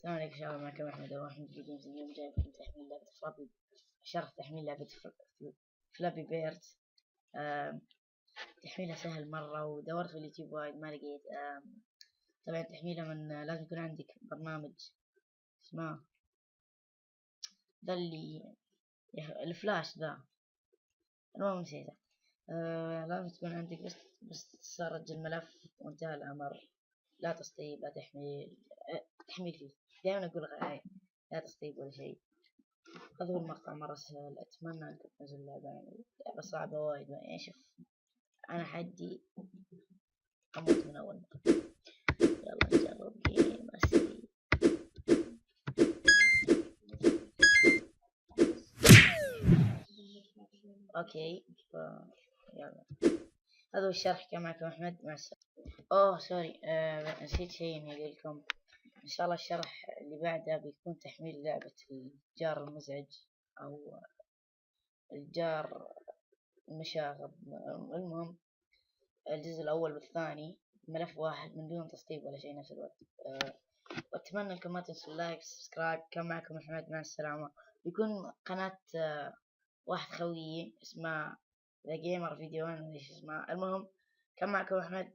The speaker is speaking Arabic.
السلام عليكم شباب، معكم أحمد وأحمد جيمز. اليوم جاي لكم تحميل لعبة فلابي، شرح تحميل لعبة فلابي بيردز. تحميلها سهل مرة، ودورت في اليوتيوب وايد ما لقيت. طبعا تحميلها من لازم يكون عندك برنامج اسمه ذا اللي الفلاش ذا، المهم نسيته. لازم تكون عندك بس تسرج الملف وانتهى الأمر. لا تسطيب، لا تحميل. تحميل فيه دائما أقول لا تسطيب ولا شيء. هذا هو المقطع مرة سهل، أتمنى أنكم تنزلوا اللعبة. يعني لعبة صعبة وايد، يعني شوف أنا حدي أموت من أول مرة. يلا نجرب جيم أسري. أوكي يلا، هذا هو الشرح. كان معكم أحمد، مع السلامة. سوري، نسيت شيء إني أقول لكم. إن شاء الله الشرح اللي بعده بيكون تحميل لعبة الجار المزعج أو الجار المشاغب. المهم الجزء الأول والثاني ملف واحد من دون تسطيب ولا شيء نفس الوقت. وأتمنى أنكم ما تنسوا اللايك سبسكرايب. كان معكم أحمد، مع السلامة. بيكون قناة واحد خويي اسمه ذا جيمر فيديو، ولا ايش اسمه. المهم كان معكم أحمد.